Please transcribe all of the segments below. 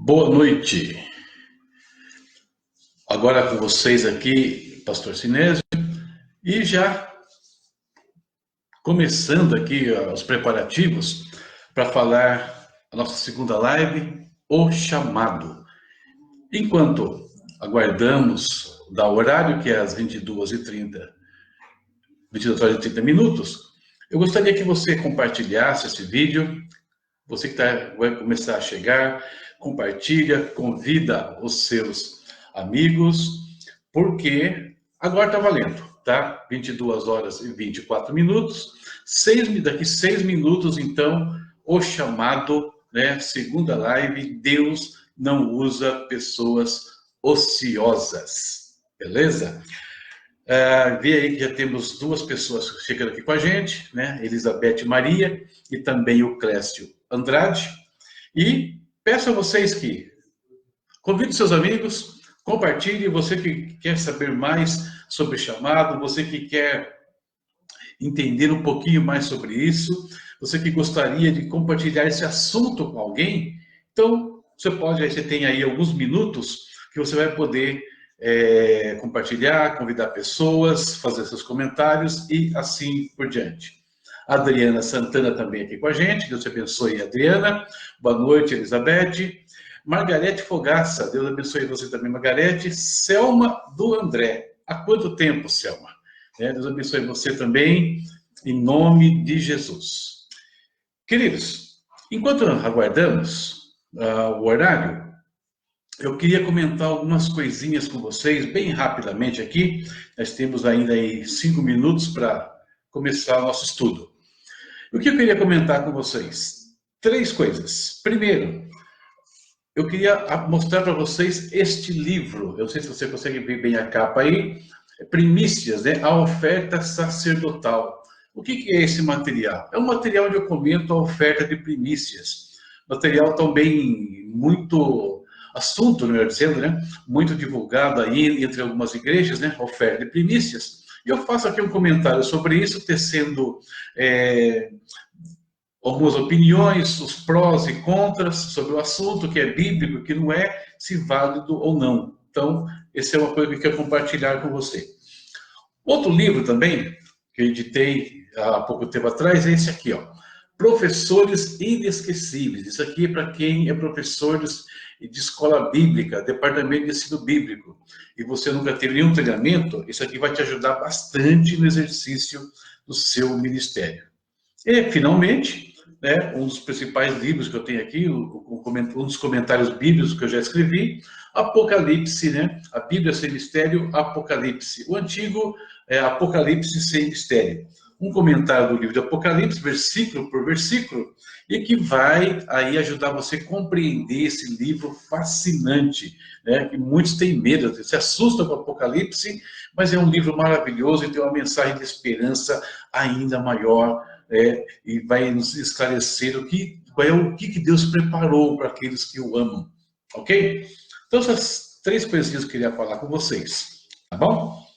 Boa noite. Agora com vocês aqui, Pastor Sinésio, e já começando aqui os preparativos para falar a nossa segunda live, O Chamado. Enquanto aguardamos dar o horário, que é às 22h30, 22 horas e 30 minutos, eu gostaria que você compartilhasse esse vídeo. Você que vai começar a chegar, compartilha, convida os seus amigos, porque agora está valendo, tá? 22 horas e 24 minutos. Daqui 6 minutos, então, o chamado, né? Segunda live, Deus não usa pessoas ociosas, beleza? Vi aí que já temos duas pessoas chegando aqui com a gente, né? Elizabeth Maria e também o Clécio Andrade. E peço a vocês que convidem seus amigos, compartilhe. Você que quer saber mais sobre chamado, você que quer entender um pouquinho mais sobre isso, você que gostaria de compartilhar esse assunto com alguém, então você tem aí alguns minutos que você vai poder compartilhar, convidar pessoas, fazer seus comentários e assim por diante. A Adriana Santana também aqui com a gente. Deus te abençoe, Adriana. Boa noite, Elizabeth. Margarete Fogaça, Deus abençoe você também, Margarete. Selma do André. Há quanto tempo, Selma? Deus abençoe você também, em nome de Jesus. Queridos, enquanto aguardamos o horário, eu queria comentar algumas coisinhas com vocês, bem rapidamente aqui. Nós temos ainda aí 5 minutos para começar o nosso estudo. O que eu queria comentar com vocês? 3 coisas. Primeiro, eu queria mostrar para vocês este livro. Eu não sei se você consegue ver bem a capa aí. Primícias, né? A oferta sacerdotal. O que é esse material? É um material onde eu comento a oferta de primícias. Material também muito assunto, melhor dizendo, né? Muito divulgado aí entre algumas igrejas, né? Oferta de primícias. E eu faço aqui um comentário sobre isso, tecendo algumas opiniões, os prós e contras sobre o assunto, que é bíblico, que não é, se válido ou não. Então, essa é uma coisa que eu quero compartilhar com você. Outro livro também, que eu editei há pouco tempo atrás, é esse aqui, ó. Professores Inesquecíveis. Isso aqui é para quem é professor de escola bíblica, departamento de ensino bíblico, e você nunca teve nenhum treinamento, isso aqui vai te ajudar bastante no exercício do seu ministério. E, finalmente, né, um dos principais livros que eu tenho aqui, um dos comentários bíblicos que eu já escrevi, Apocalipse, né? A Bíblia sem mistério, Apocalipse. O antigo Apocalipse sem mistério. Um comentário do livro de Apocalipse, versículo por versículo, e que vai aí ajudar você a compreender esse livro fascinante, né? Que muitos têm medo, se assustam com o Apocalipse, mas é um livro maravilhoso e tem uma mensagem de esperança ainda maior, e vai nos esclarecer o que Deus preparou para aqueles que o amam, ok? Então, essas 3 coisinhas que eu queria falar com vocês, tá bom?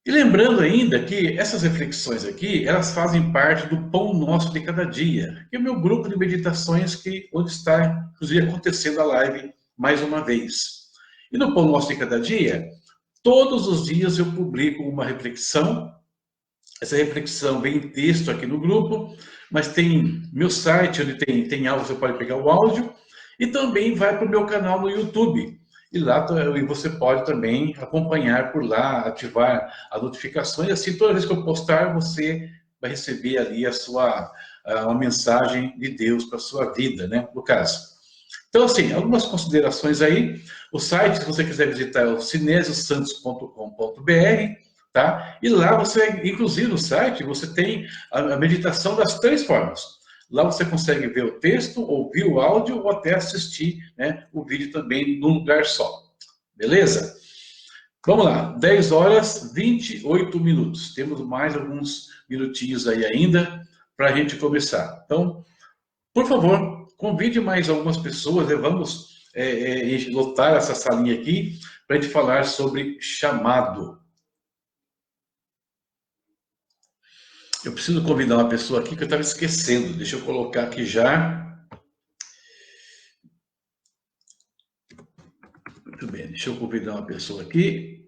E lembrando ainda que essas reflexões aqui, elas fazem parte do Pão Nosso de Cada Dia, que é o meu grupo de meditações, onde está, inclusive, acontecendo a live mais uma vez. E no Pão Nosso de Cada Dia, todos os dias eu publico uma reflexão. Essa reflexão vem em texto aqui no grupo, mas tem meu site, onde tem áudio, você pode pegar o áudio, e também vai para o meu canal no YouTube. E lá você pode também acompanhar por lá, ativar as notificações, assim toda vez que eu postar, você vai receber ali uma mensagem de Deus para a sua vida, né, no caso. Então, assim, algumas considerações aí. O site, se você quiser visitar, é o sinesiosantos.com.br, tá? E lá você, inclusive no site, você tem a meditação das 3 formas. Lá você consegue ver o texto, ouvir o áudio ou até assistir, né, o vídeo também num lugar só. Beleza? Vamos lá, 10 horas 28 minutos. Temos mais alguns minutinhos aí ainda para a gente começar. Então, por favor, convide mais algumas pessoas, né? Vamos lotar essa salinha aqui para a gente falar sobre chamado. Eu preciso convidar uma pessoa aqui que eu estava esquecendo. Deixa eu colocar aqui já. Muito bem, deixa eu convidar uma pessoa aqui.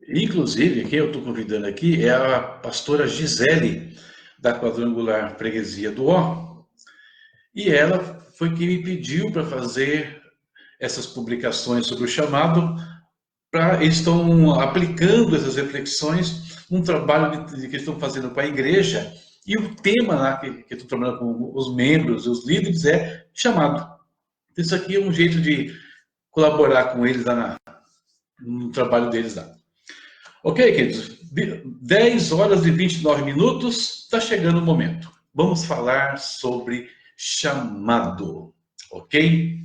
Inclusive, quem eu estou convidando aqui é a pastora Gisele, da Quadrangular Freguesia do Ó. E ela foi quem me pediu para fazer essas publicações sobre o chamado. Eles estão aplicando essas reflexões num trabalho que eles estão fazendo com a igreja. E o tema lá que eu estou trabalhando com os membros, os líderes, é chamado. Isso aqui é um jeito de colaborar com eles lá no trabalho deles lá. Ok, queridos? 10 horas e 29 minutos, está chegando o momento. Vamos falar sobre chamado, ok?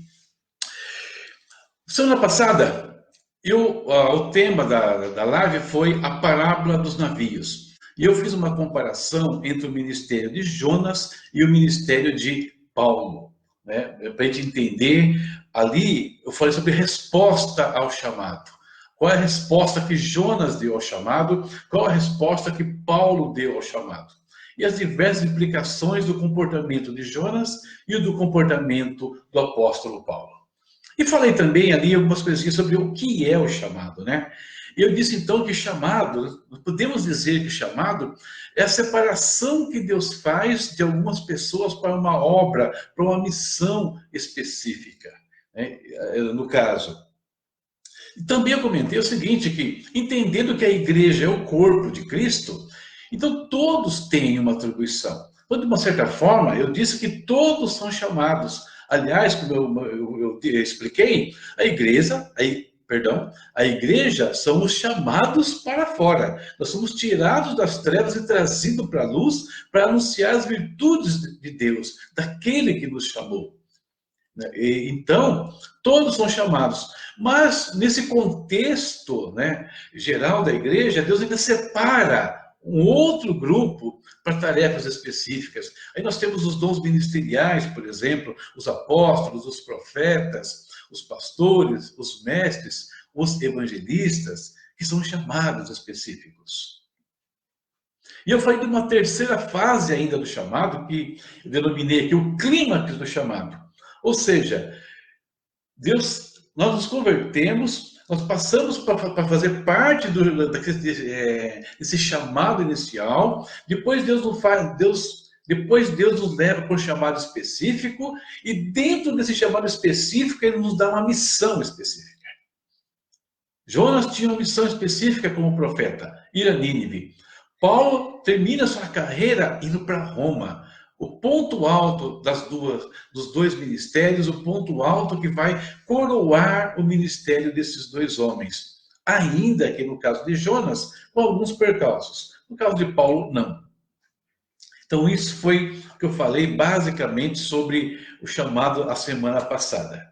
Semana passada, o tema da live foi a parábola dos navios. E eu fiz uma comparação entre o ministério de Jonas e o ministério de Paulo, né? Para a gente entender, ali eu falei sobre resposta ao chamado. Qual é a resposta que Jonas deu ao chamado? Qual a resposta que Paulo deu ao chamado? E as diversas implicações do comportamento de Jonas e do comportamento do apóstolo Paulo. E falei também ali algumas coisinhas sobre o que é o chamado, né? Eu disse então que chamado, podemos dizer que chamado é a separação que Deus faz de algumas pessoas para uma obra, para uma missão específica, né? No caso. Também eu comentei o seguinte, que entendendo que a igreja é o corpo de Cristo, então todos têm uma atribuição. Então, de uma certa forma, eu disse que todos são chamados. Aliás, como eu expliquei, a igreja são os chamados para fora. Nós somos tirados das trevas e trazidos para a luz para anunciar as virtudes de Deus, daquele que nos chamou. Então, todos são chamados. Mas, nesse contexto, né, geral da igreja, Deus ainda separa um outro grupo para tarefas específicas. Aí nós temos os dons ministeriais, por exemplo, os apóstolos, os profetas, os pastores, os mestres, os evangelistas, que são chamados específicos. E eu falei de uma terceira fase ainda do chamado, que eu denominei aqui o clímax do chamado. Ou seja, nós nos convertemos, nós passamos para fazer parte desse chamado inicial, depois Deus nos leva para um chamado específico, e dentro desse chamado específico, Ele nos dá uma missão específica. Jonas tinha uma missão específica como profeta, ir a Nínive. Paulo termina sua carreira indo para Roma. O ponto alto dos dois ministérios, o ponto alto que vai coroar o ministério desses dois homens. Ainda que no caso de Jonas, com alguns percalços. No caso de Paulo, não. Então, isso foi o que eu falei basicamente sobre o chamado a semana passada.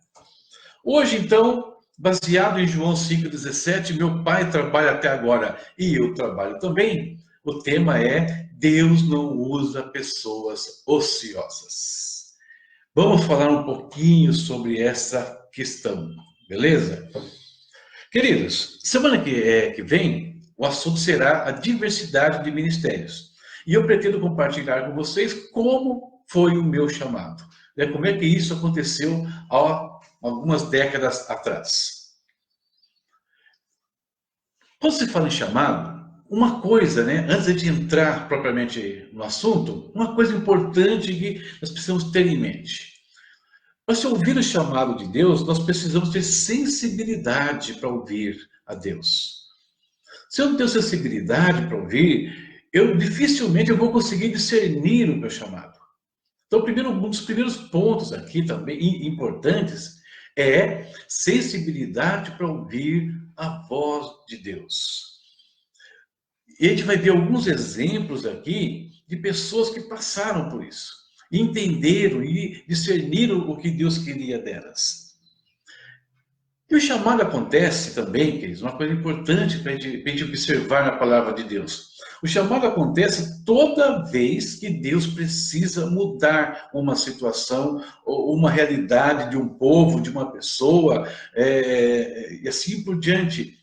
Hoje, então, baseado em João 5,17, meu pai trabalha até agora e eu trabalho também. O tema é: Deus não usa pessoas ociosas. Vamos falar um pouquinho sobre essa questão, beleza? Queridos, semana que vem, o assunto será a diversidade de ministérios. E eu pretendo compartilhar com vocês como foi o meu chamado, né? Como é que isso aconteceu há algumas décadas atrás. Quando se fala em chamado, uma coisa, né, antes de entrar propriamente no assunto, uma coisa importante que nós precisamos ter em mente. Para se ouvir o chamado de Deus, nós precisamos ter sensibilidade para ouvir a Deus. Se eu não tenho sensibilidade para ouvir, dificilmente eu vou conseguir discernir o meu chamado. Então, um dos primeiros pontos aqui também importantes é sensibilidade para ouvir a voz de Deus. E a gente vai ver alguns exemplos aqui de pessoas que passaram por isso, entenderam e discerniram o que Deus queria delas. E o chamado acontece também, queridos, uma coisa importante para a gente observar na palavra de Deus. O chamado acontece toda vez que Deus precisa mudar uma situação, ou uma realidade de um povo, de uma pessoa, e assim por diante.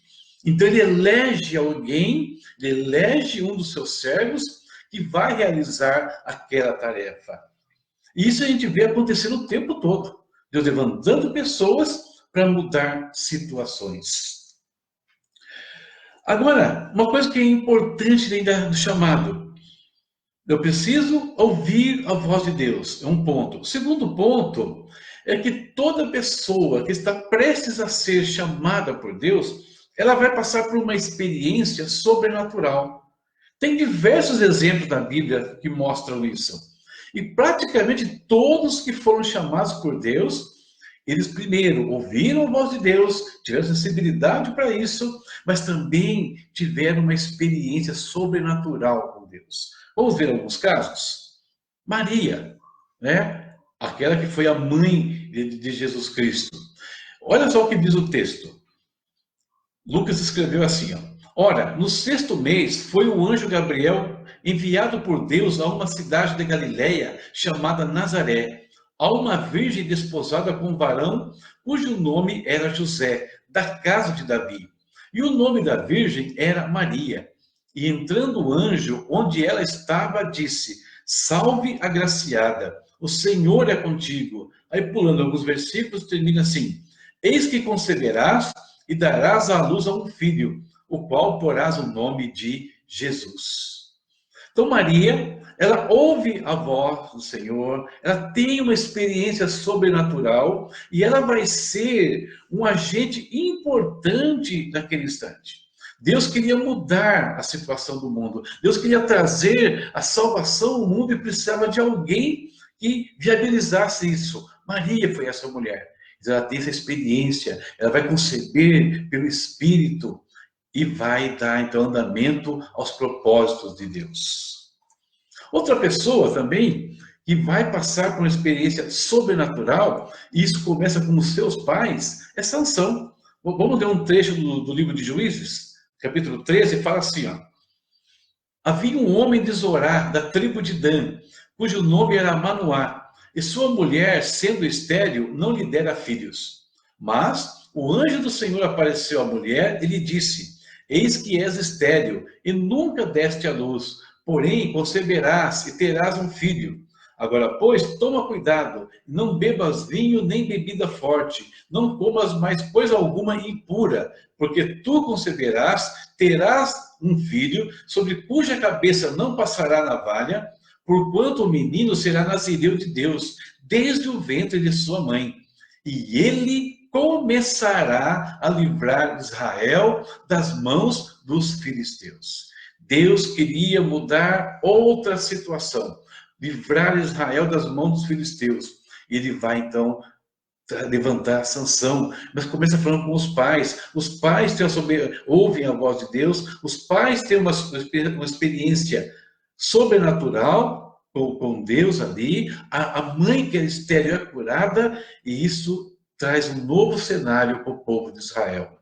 Então ele elege alguém, ele elege um dos seus servos que vai realizar aquela tarefa. E isso a gente vê acontecendo o tempo todo. Deus levantando pessoas para mudar situações. Agora, uma coisa que é importante dentro do chamado. Eu preciso ouvir a voz de Deus, é um ponto. O segundo ponto é que toda pessoa que está prestes a ser chamada por Deus, ela vai passar por uma experiência sobrenatural. Tem diversos exemplos na Bíblia que mostram isso. E praticamente todos que foram chamados por Deus, eles primeiro ouviram a voz de Deus, tiveram sensibilidade para isso, mas também tiveram uma experiência sobrenatural com Deus. Vamos ver alguns casos? Maria, né? Aquela que foi a mãe de Jesus Cristo. Olha só o que diz o texto. Lucas escreveu assim, ó. Ora, no 6º mês foi o anjo Gabriel enviado por Deus a uma cidade de Galiléia chamada Nazaré, a uma virgem desposada com um varão cujo nome era José, da casa de Davi. E o nome da virgem era Maria. E entrando o anjo onde ela estava, disse: Salve, agraciada, o Senhor é contigo. Aí pulando alguns versículos, termina assim: Eis que conceberás e darás à luz a um filho, o qual porás o nome de Jesus. Então Maria, ela ouve a voz do Senhor, ela tem uma experiência sobrenatural e ela vai ser um agente importante naquele instante. Deus queria mudar a situação do mundo. Deus queria trazer a salvação ao mundo e precisava de alguém que viabilizasse isso. Maria foi essa mulher. Ela tem essa experiência, ela vai conceber pelo Espírito e vai dar, então, andamento aos propósitos de Deus. Outra pessoa também que vai passar por uma experiência sobrenatural, e isso começa com os seus pais, é Sansão. Vamos ler um trecho do livro de Juízes, capítulo 13, fala assim, ó. Havia um homem de Zorá, da tribo de Dan, cujo nome era Manoá, e sua mulher, sendo estéril, não lhe dera filhos. Mas o anjo do Senhor apareceu à mulher e lhe disse: Eis que és estéril, e nunca deste à luz, porém conceberás e terás um filho. Agora, pois, toma cuidado, não bebas vinho nem bebida forte, não comas mais coisa alguma impura, porque tu conceberás, terás um filho, sobre cuja cabeça não passará navalha, porquanto o menino será nazireu de Deus, desde o ventre de sua mãe. E ele começará a livrar Israel das mãos dos filisteus. Deus queria mudar outra situação, livrar Israel das mãos dos filisteus. Ele vai, então, levantar Sansão, mas começa falando com os pais. Os pais ouvem a voz de Deus, os pais têm uma experiência sobrenatural com Deus ali, a mãe que é estéril é curada, e isso traz um novo cenário para o povo de Israel.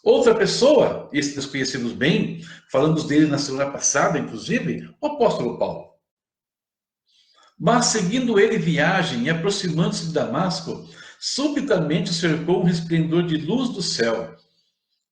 Outra pessoa, esse nós conhecemos bem, falamos dele na semana passada, inclusive, o apóstolo Paulo. Mas, seguindo ele viagem e aproximando-se de Damasco, subitamente cercou um resplendor de luz do céu.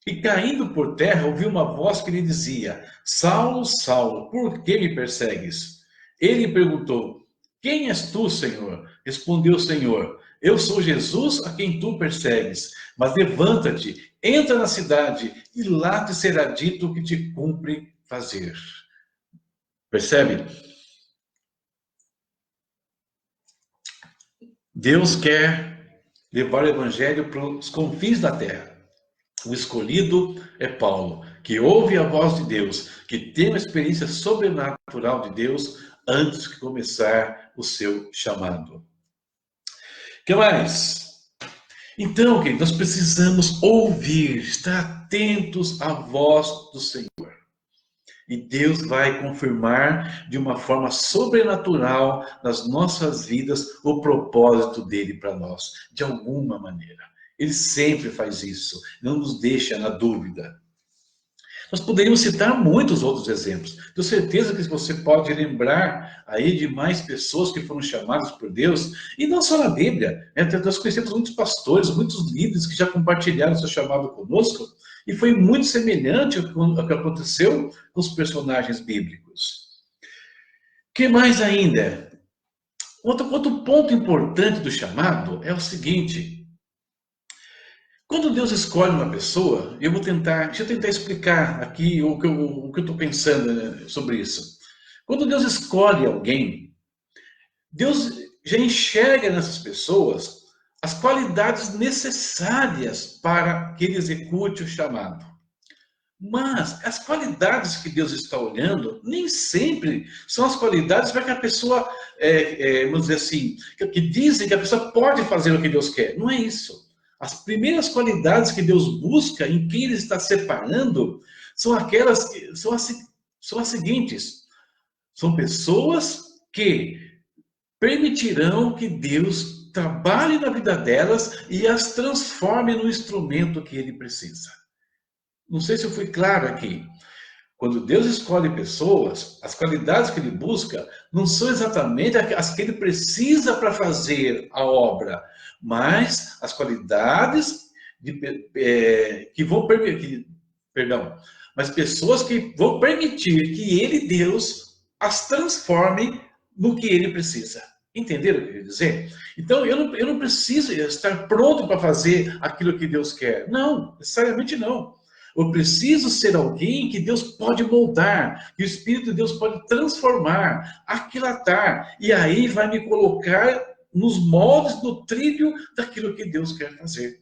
E, caindo por terra, ouviu uma voz que lhe dizia: Saulo, Saulo, por que me persegues? Ele perguntou: Quem és tu, Senhor? Respondeu o Senhor: Eu sou Jesus a quem tu persegues. Mas levanta-te, entra na cidade, e lá te será dito o que te cumpre fazer. Percebe? Deus quer levar o evangelho para os confins da terra. O escolhido é Paulo, que ouve a voz de Deus, que tem uma experiência sobrenatural de Deus antes de começar o seu chamado. O que mais? Então, querido, nós precisamos ouvir, estar atentos à voz do Senhor. E Deus vai confirmar de uma forma sobrenatural nas nossas vidas o propósito dele para nós, de alguma maneira. Ele sempre faz isso, não nos deixa na dúvida. Nós poderíamos citar muitos outros exemplos. Tenho certeza que você pode lembrar aí de mais pessoas que foram chamadas por Deus, e não só na Bíblia. Nós conhecemos muitos pastores, muitos líderes que já compartilharam seu chamado conosco, e foi muito semelhante ao que aconteceu com os personagens bíblicos. O que mais ainda? Outro ponto importante do chamado é o seguinte: Quando Deus escolhe uma pessoa, deixa eu tentar explicar aqui o que eu estou pensando, né, sobre isso. Quando Deus escolhe alguém, Deus já enxerga nessas pessoas as qualidades necessárias para que ele execute o chamado. Mas as qualidades que Deus está olhando nem sempre são as qualidades para que a pessoa, vamos dizer assim, que dizem que a pessoa pode fazer o que Deus quer. Não é isso. As primeiras qualidades que Deus busca em quem Ele está separando são aquelas que são as seguintes: são pessoas que permitirão que Deus trabalhe na vida delas e as transforme no instrumento que Ele precisa. Não sei se eu fui claro aqui. Quando Deus escolhe pessoas, as qualidades que Ele busca não são exatamente as que Ele precisa para fazer a obra, mas as qualidades que vão permitir, perdão, mas pessoas que vão permitir que Ele, Deus, as transforme no que Ele precisa. Entenderam o que eu quero dizer? Então, eu não preciso estar pronto para fazer aquilo que Deus quer. Não, necessariamente não. Eu preciso ser alguém que Deus pode moldar, que o Espírito de Deus pode transformar, aquilatar, e aí vai me colocar nos moldes do trilho daquilo que Deus quer fazer.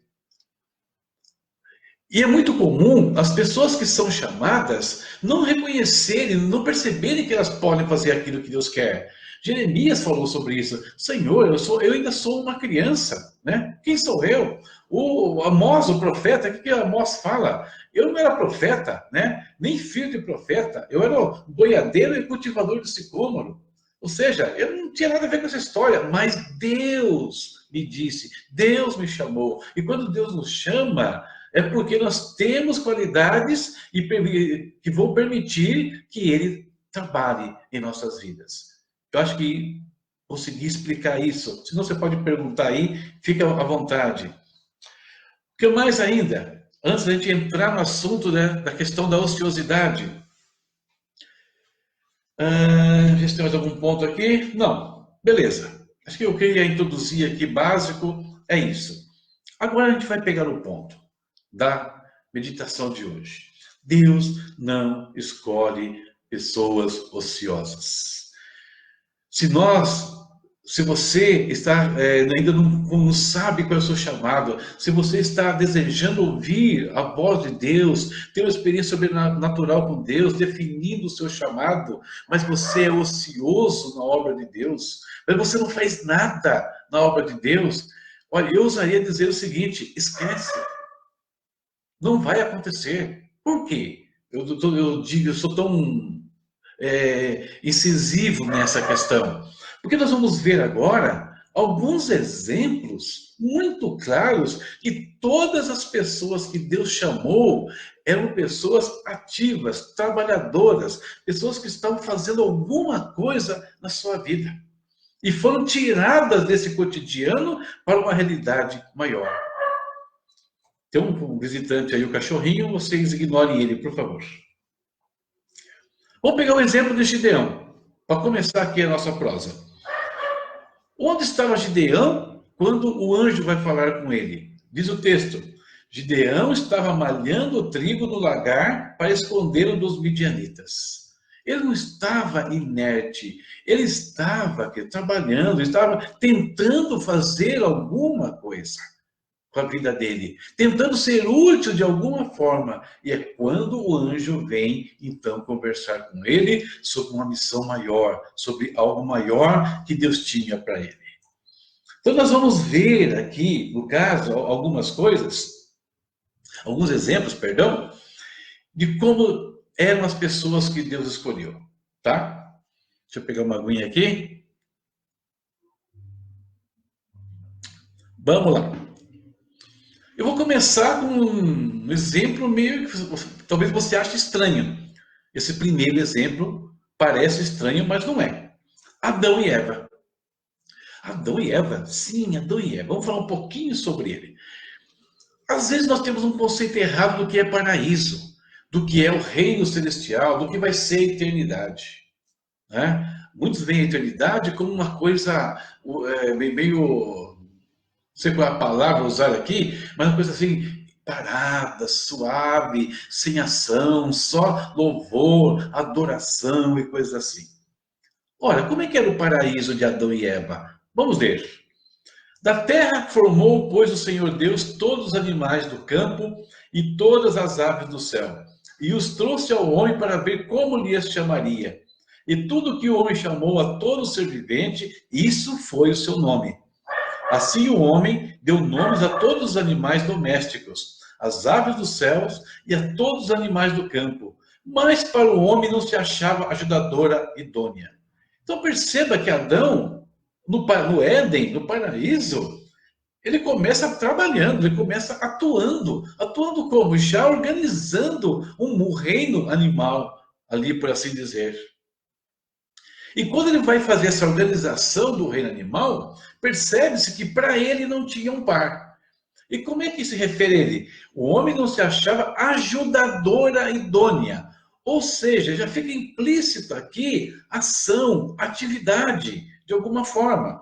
E é muito comum as pessoas que são chamadas não reconhecerem, não perceberem que elas podem fazer aquilo que Deus quer. Jeremias falou sobre isso. Senhor, eu ainda sou uma criança, né? Quem sou eu? O Amós, o profeta, o que Amós fala? Eu não era profeta, né? Nem filho de profeta. Eu era boiadeiro e cultivador de sicômoro. Ou seja, eu não tinha nada a ver com essa história, mas Deus me disse, Deus me chamou. E quando Deus nos chama, é porque nós temos qualidades que vão permitir que Ele trabalhe em nossas vidas. Eu acho que consegui explicar isso. Se não, você pode perguntar aí, fica à vontade. O que mais ainda? Antes da gente entrar no assunto, né, da questão da ociosidade. Ver se tem mais algum ponto aqui. Não, beleza. Acho que eu queria introduzir aqui básico é isso. Agora a gente vai pegar o ponto da meditação de hoje. Deus não escolhe pessoas ociosas. Se você está ainda não sabe qual é o seu chamado, se você está desejando ouvir a voz de Deus, ter uma experiência sobrenatural com Deus, definindo o seu chamado, mas você é ocioso na obra de Deus, mas você não faz nada na obra de Deus, olha, eu ousaria dizer o seguinte: esquece. Não vai acontecer. Por quê? Eu sou tão incisivo nessa questão. Porque nós vamos ver agora alguns exemplos muito claros que todas as pessoas que Deus chamou eram pessoas ativas, trabalhadoras, pessoas que estavam fazendo alguma coisa na sua vida. E foram tiradas desse cotidiano para uma realidade maior. Tem um visitante aí, o cachorrinho, vocês ignorem ele, por favor. Vamos pegar o exemplo de Gideão, para começar aqui a nossa prosa. Onde estava Gideão quando o anjo vai falar com ele? Diz o texto: Gideão estava malhando o trigo no lagar para escondê-lo dos midianitas. Ele não estava inerte, ele estava trabalhando, estava tentando fazer alguma coisa com a vida dele, tentando ser útil de alguma forma. E é quando o anjo vem, então, conversar com ele sobre uma missão maior, sobre algo maior que Deus tinha para ele. Então, nós vamos ver aqui, no caso, algumas coisas, alguns exemplos, perdão, de como eram as pessoas que Deus escolheu, tá? Deixa eu pegar uma aguinha aqui. Vamos lá. Eu vou começar com um exemplo meio que talvez você ache estranho. Esse primeiro exemplo parece estranho, mas não é. Adão e Eva. Adão e Eva? Sim, Adão e Eva. Vamos falar um pouquinho sobre ele. Às vezes nós temos um conceito errado do que é paraíso, do que é o reino celestial, do que vai ser a eternidade, né? Muitos veem a eternidade como uma coisa meio sei qual é a palavra usar aqui, mas uma coisa assim, parada, suave, sem ação, só louvor, adoração e coisas assim. Ora, como é que era o paraíso de Adão e Eva? Vamos ver. Da terra formou, pois, o Senhor Deus todos os animais do campo e todas as aves do céu, e os trouxe ao homem para ver como lhes chamaria. E tudo que o homem chamou a todo ser vivente, isso foi o seu nome. Assim o homem deu nomes a todos os animais domésticos, às aves dos céus e a todos os animais do campo. Mas para o homem não se achava ajudadora idônea. Então perceba que Adão, no Éden, no paraíso, ele começa trabalhando, ele começa atuando. Atuando como? Já organizando um reino animal, ali por assim dizer. E quando ele vai fazer essa organização do reino animal, percebe-se que para ele não tinha um par. E como é que se refere a ele? O homem não se achava ajudadora idônea. Ou seja, já fica implícito aqui ação, atividade, de alguma forma.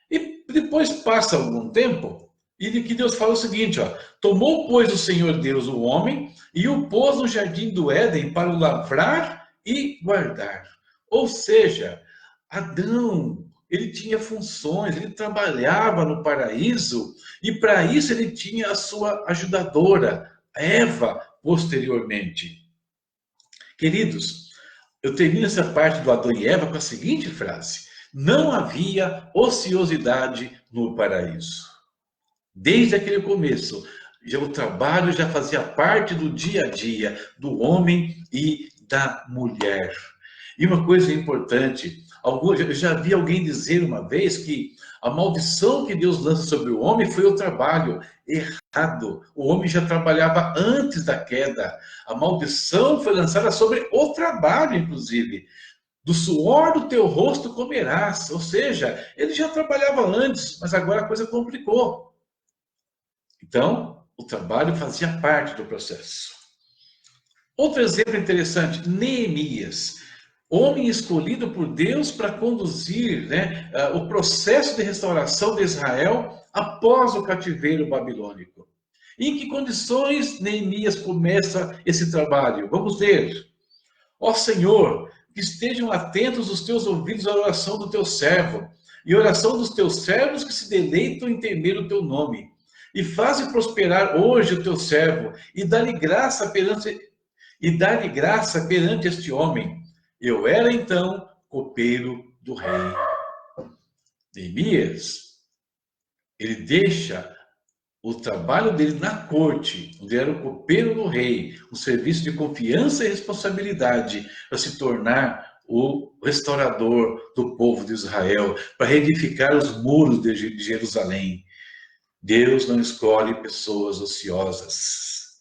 E depois passa algum tempo, e de que Deus fala o seguinte, ó, tomou, pois, o Senhor Deus o homem e o pôs no jardim do Éden para o lavrar e guardar. Ou seja, Adão, ele tinha funções, ele trabalhava no paraíso, e para isso ele tinha a sua ajudadora, Eva, posteriormente. Queridos, eu termino essa parte do Adão e Eva com a seguinte frase: não havia ociosidade no paraíso. Desde aquele começo, o trabalho já fazia parte do dia a dia do homem e da mulher. E uma coisa importante, eu já vi alguém dizer uma vez que a maldição que Deus lança sobre o homem foi o trabalho errado. O homem já trabalhava antes da queda. A maldição foi lançada sobre o trabalho, inclusive. Do suor do teu rosto comerás. Ou seja, ele já trabalhava antes, mas agora a coisa complicou. Então, o trabalho fazia parte do processo. Outro exemplo interessante, Neemias. Homem escolhido por Deus para conduzir, o processo de restauração de Israel após o cativeiro babilônico. Em que condições Neemias começa esse trabalho? Vamos ver. Ó Senhor, que estejam atentos os teus ouvidos à oração do teu servo, e à oração dos teus servos que se deleitam em temer o teu nome. E faze prosperar hoje o teu servo, e dá-lhe graça perante este homem. Eu era então copeiro do rei. Neemias, ele deixa o trabalho dele na corte, onde era o copeiro do rei, um serviço de confiança e responsabilidade, para se tornar o restaurador do povo de Israel, para reedificar os muros de Jerusalém. Deus não escolhe pessoas ociosas.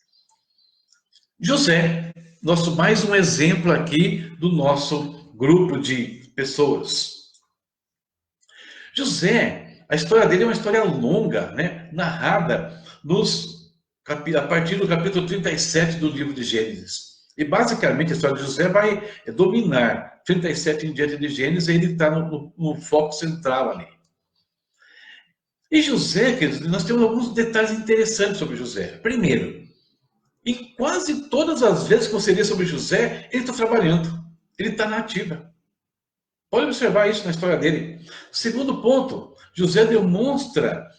José, mais um exemplo aqui do nosso grupo de pessoas. José, a história dele é uma história longa, narrada a partir do capítulo 37 do livro de Gênesis. E basicamente a história de José vai dominar 37 em diante de Gênesis, e ele está no foco central ali. E José, queridos, nós temos alguns detalhes interessantes sobre José. Primeiro, em quase todas as vezes que você lê sobre José, ele está trabalhando, ele está na ativa. Pode observar isso na história dele. Segundo ponto, José demonstra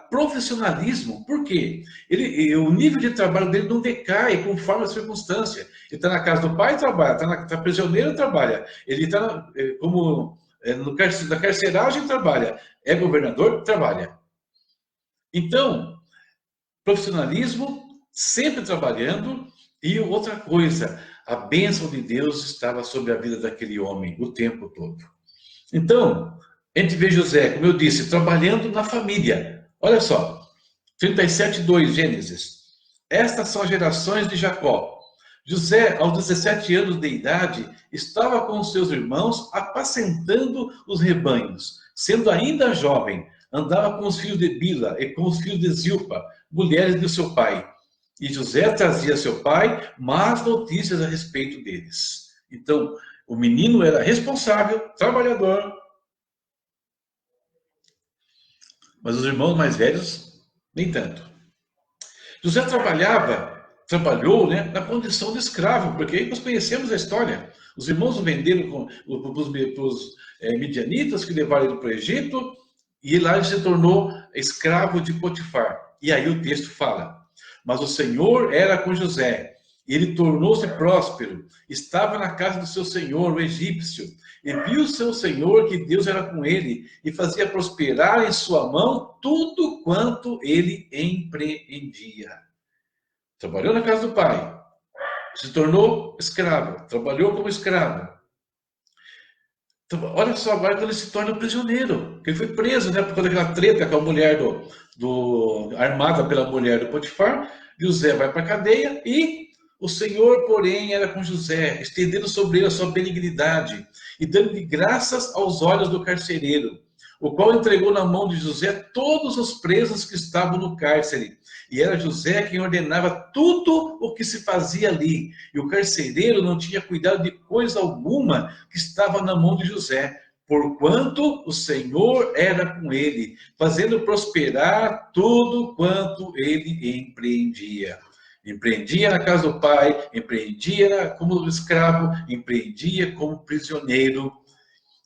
profissionalismo. Por quê? O nível de trabalho dele não decai conforme a circunstância. Ele está na casa do pai, trabalha. Está prisioneiro, trabalha. Ele está na carceragem, trabalha. É governador, trabalha. Então, profissionalismo, sempre trabalhando. E outra coisa, a bênção de Deus estava sobre a vida daquele homem o tempo todo. Então, a gente vê José, como eu disse, trabalhando na família. Olha só, 37:2, Gênesis. Estas são as gerações de Jacó. José, aos 17 anos de idade, estava com os seus irmãos apacentando os rebanhos. Sendo ainda jovem, andava com os filhos de Bila e com os filhos de Zilpa, mulheres de seu pai. E José trazia a seu pai más notícias a respeito deles. Então, o menino era responsável, trabalhador. Mas os irmãos mais velhos, nem tanto. José trabalhou, né, na condição de escravo, porque aí nós conhecemos a história. Os irmãos o venderam para os midianitas, que levaram ele para o Egito, e lá ele se tornou escravo de Potifar. E aí o texto fala: mas o Senhor era com José, e ele tornou-se próspero, estava na casa do seu senhor, o egípcio, e viu seu senhor que Deus era com ele, e fazia prosperar em sua mão tudo quanto ele empreendia. Trabalhou na casa do pai, se tornou escravo, trabalhou como escravo. Então, olha só agora quando ele se torna prisioneiro, porque ele foi preso, né, por causa daquela treta com a mulher armada pela mulher do Potifar. José vai para a cadeia e o Senhor, porém, era com José, estendendo sobre ele a sua benignidade e dando-lhe graças aos olhos do carcereiro, o qual entregou na mão de José todos os presos que estavam no cárcere. E era José quem ordenava tudo o que se fazia ali. E o carcereiro não tinha cuidado de coisa alguma que estava na mão de José, porquanto o Senhor era com ele, fazendo prosperar tudo quanto ele empreendia. Empreendia na casa do pai, empreendia como escravo, empreendia como prisioneiro.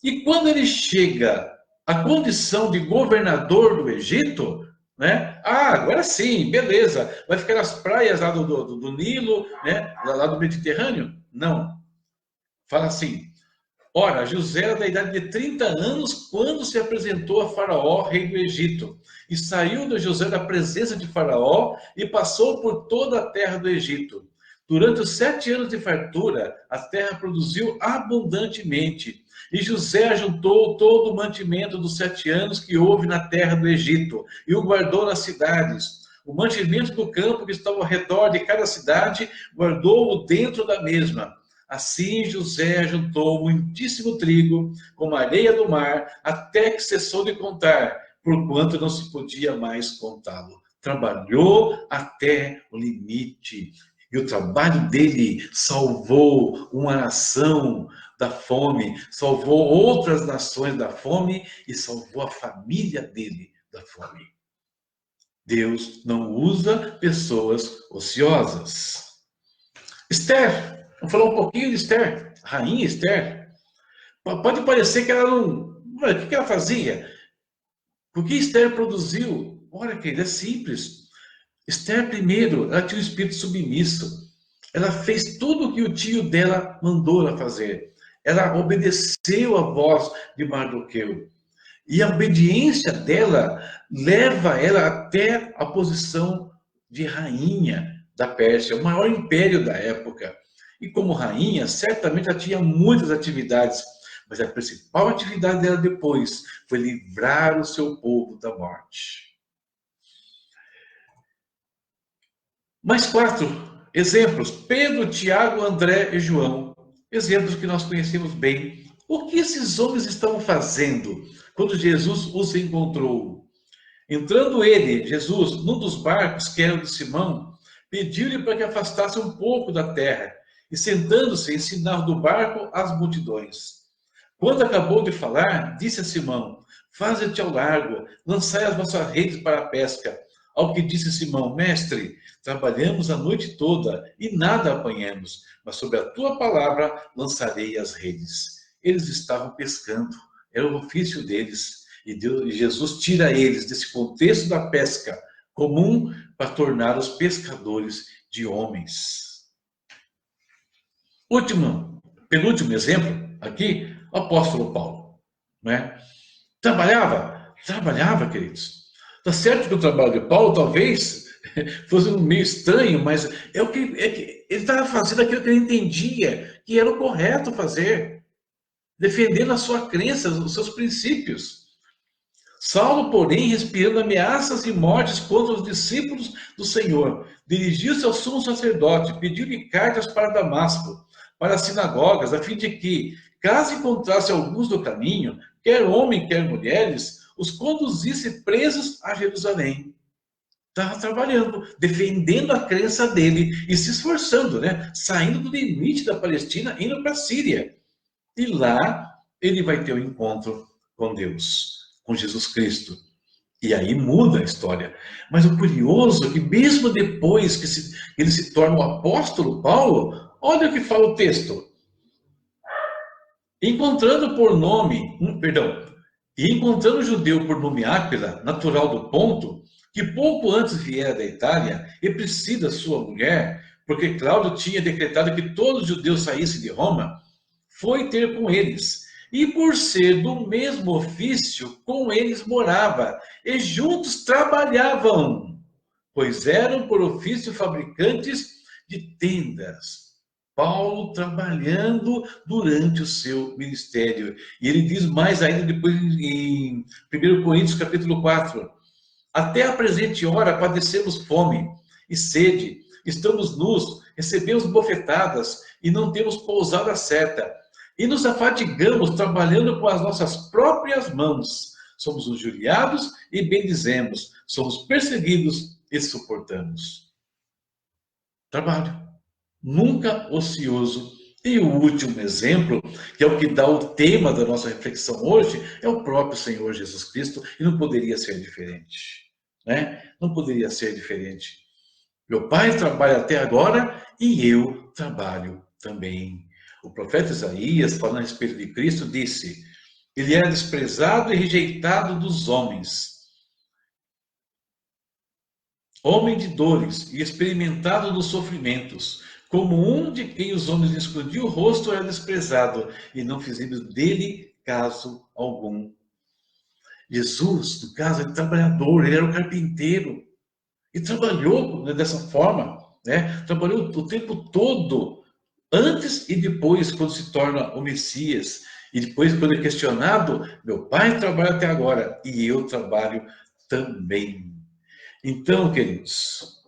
E quando ele chega à condição de governador do Egito, né? Agora sim, beleza. Vai ficar nas praias lá do Nilo, né? Lá do Mediterrâneo? Não. Fala assim: ora, José era da idade de 30 anos quando se apresentou a Faraó, rei do Egito. E saiu de José da presença de Faraó e passou por toda a terra do Egito. Durante os 7 anos de fartura, a terra produziu abundantemente. E José ajuntou todo o mantimento dos 7 anos que houve na terra do Egito e o guardou nas cidades. O mantimento do campo que estava ao redor de cada cidade, guardou-o dentro da mesma. Assim José juntou muitíssimo trigo, como a areia do mar, até que cessou de contar, porquanto não se podia mais contá-lo. Trabalhou até o limite. E o trabalho dele salvou uma nação da fome, salvou outras nações da fome e salvou a família dele da fome. Deus não usa pessoas ociosas. Esther, vamos falar um pouquinho de Esther, rainha Esther. Pode parecer que ela não... O que ela fazia? O que Esther produziu? Olha, querida, é simples. Esther, primeiro, ela tinha um espírito submisso. Ela fez tudo o que o tio dela mandou ela fazer. Ela obedeceu a voz de Mardoqueu. E a obediência dela leva ela até a posição de rainha da Pérsia, o maior império da época. E como rainha, certamente ela tinha muitas atividades, mas a principal atividade dela depois foi livrar o seu povo da morte. Mais 4 exemplos: Pedro, Tiago, André e João. Exemplos que nós conhecemos bem. O que esses homens estavam fazendo quando Jesus os encontrou? Entrando ele, Jesus, num dos barcos, que era o de Simão, pediu-lhe para que afastasse um pouco da terra, e sentando-se, ensinava do barco as multidões. Quando acabou de falar, disse a Simão: faze-te ao largo, lançai as vossas redes para a pesca. Ao que disse Simão: mestre, trabalhamos a noite toda e nada apanhamos, mas sobre a tua palavra lançarei as redes. Eles estavam pescando, era o ofício deles. E Jesus tira eles desse contexto da pesca comum para torná-los pescadores de homens. Penúltimo exemplo aqui, o apóstolo Paulo, né? Trabalhava, queridos. Tá certo que o trabalho de Paulo talvez fosse meio estranho, mas é que ele estava fazendo aquilo que ele entendia que era o correto fazer, defendendo a sua crença, os seus princípios. Saulo, porém, respirando ameaças e mortes contra os discípulos do Senhor, dirigiu-se ao sumo sacerdote, pediu-lhe cartas para Damasco, para as sinagogas, a fim de que, caso encontrasse alguns do caminho, quer homem, quer mulheres, os conduzisse presos a Jerusalém. Estava trabalhando, defendendo a crença dele e se esforçando, né? Saindo do limite da Palestina, indo para a Síria. E lá ele vai ter um encontro com Deus, com Jesus Cristo. E aí muda a história. Mas o curioso é que mesmo depois que ele se torna o apóstolo Paulo, olha o que fala o texto. Encontrando por nome, perdão, e encontrando o judeu por nome Áquila, natural do Ponto, que pouco antes viera da Itália, e Priscila, sua mulher, porque Cláudio tinha decretado que todos os judeus saíssem de Roma, foi ter com eles. E por ser do mesmo ofício, com eles morava, e juntos trabalhavam, pois eram por ofício fabricantes de tendas. Paulo trabalhando durante o seu ministério. E ele diz mais ainda depois em 1 Coríntios capítulo 4. Até a presente hora padecemos fome e sede, estamos nus, recebemos bofetadas e não temos pousada certa. E nos afadigamos trabalhando com as nossas próprias mãos. Somos injuriados e bendizemos, somos perseguidos e suportamos. Trabalho. Nunca ocioso. E o último exemplo, que é o que dá o tema da nossa reflexão hoje, é o próprio Senhor Jesus Cristo, e não poderia ser diferente, né? Não poderia ser diferente. Meu pai trabalha até agora e eu trabalho também. O profeta Isaías, falando a respeito de Cristo, disse: ele era desprezado e rejeitado dos homens, homem de dores e experimentado dos sofrimentos. Como um de quem os homens escondiam o rosto, era desprezado, e não fizemos dele caso algum. Jesus, no caso, é trabalhador, ele era o carpinteiro, e trabalhou dessa forma, né? Trabalhou o tempo todo, antes e depois, quando se torna o Messias. E depois, quando é questionado, meu pai trabalha até agora, e eu trabalho também. Então, queridos,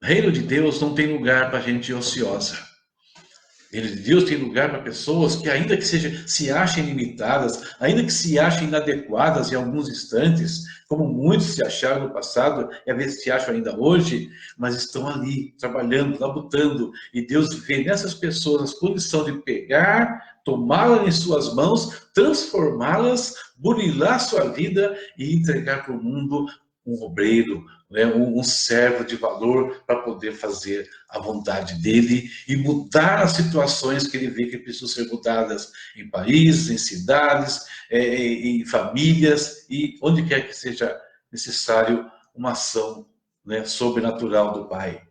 o reino de Deus não tem lugar para gente ociosa. O reino de Deus tem lugar para pessoas que, ainda que se achem limitadas, ainda que se achem inadequadas em alguns instantes, como muitos se acharam no passado, e às vezes se acham ainda hoje, mas estão ali, trabalhando, labutando, e Deus vê nessas pessoas a condição de pegar, tomá-las em suas mãos, transformá-las, burilar sua vida e entregar para o mundo um obreiro, né, um servo de valor para poder fazer a vontade dele e mudar as situações que ele vê que precisam ser mudadas em países, em cidades, em famílias e onde quer que seja necessário uma ação, né, sobrenatural do Pai.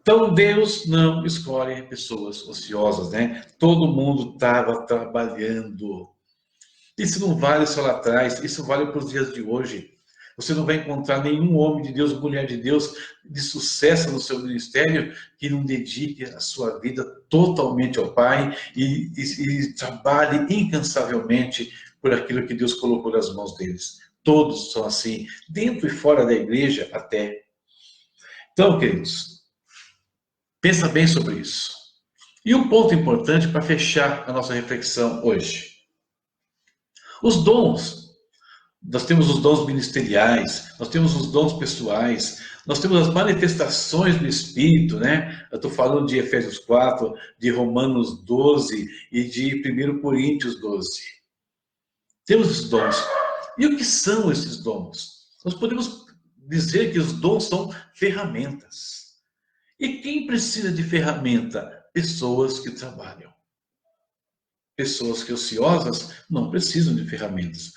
Então Deus não escolhe pessoas ociosas, né? Todo mundo estava trabalhando. Isso não vale só lá atrás, isso vale para os dias de hoje. Você não vai encontrar nenhum homem de Deus, mulher de Deus, de sucesso no seu ministério, que não dedique a sua vida totalmente ao Pai e trabalhe incansavelmente por aquilo que Deus colocou nas mãos deles. Todos são assim, dentro e fora da igreja até. Então, queridos, pensa bem sobre isso. E um ponto importante para fechar a nossa reflexão hoje. Os dons. Nós temos os dons ministeriais, nós temos os dons pessoais, nós temos as manifestações do Espírito, né? Eu estou falando de Efésios 4, de Romanos 12 e de 1 Coríntios 12. Temos os dons. E o que são esses dons? Nós podemos dizer que os dons são ferramentas. E quem precisa de ferramenta? Pessoas que trabalham. Pessoas que ociosas não precisam de ferramentas.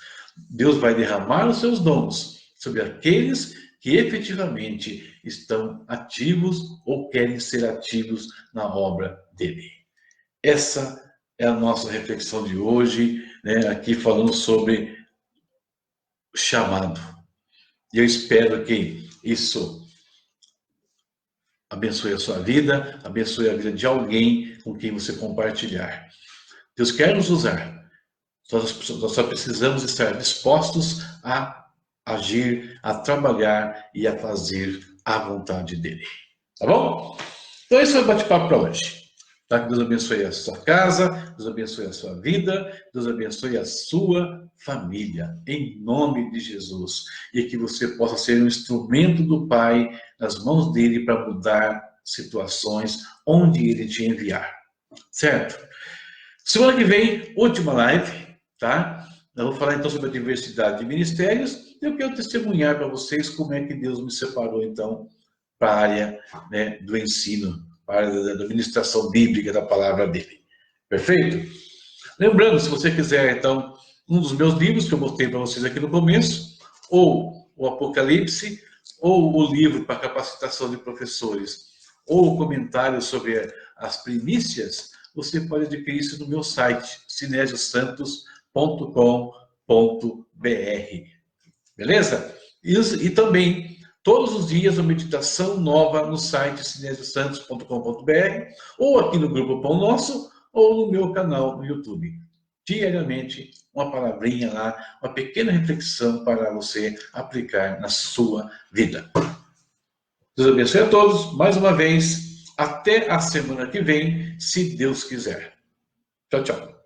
Deus vai derramar os seus dons sobre aqueles que efetivamente estão ativos ou querem ser ativos na obra dele. Essa é a nossa reflexão de hoje, né, aqui falando sobre chamado. E eu espero que isso abençoe a sua vida, abençoe a vida de alguém com quem você compartilhar. Deus quer nos usar. Nós só precisamos estar dispostos a agir, a trabalhar e a fazer a vontade dele. Tá bom? Então esse foi o bate-papo para hoje. Tá? Que Deus abençoe a sua casa, Deus abençoe a sua vida, Deus abençoe a sua família, em nome de Jesus. E que você possa ser um instrumento do Pai nas mãos dele para mudar situações onde ele te enviar. Certo? Semana que vem, última live. Tá? Eu vou falar então sobre a diversidade de ministérios e eu quero testemunhar para vocês como é que Deus me separou então para a área, né, do ensino, para a área da administração bíblica da palavra dele. Perfeito? Lembrando, se você quiser então um dos meus livros que eu mostrei para vocês aqui no começo, ou o Apocalipse, ou o livro para capacitação de professores, ou o comentário sobre as primícias, você pode adquirir isso no meu site, sinesiosantos.com.br. Beleza? E também, todos os dias, uma meditação nova no site sinesiosantos.com.br, ou aqui no Grupo Pão Nosso, ou no meu canal no YouTube. Diariamente, uma palavrinha lá, uma pequena reflexão para você aplicar na sua vida. Deus abençoe a todos, mais uma vez, até a semana que vem, se Deus quiser. Tchau, tchau.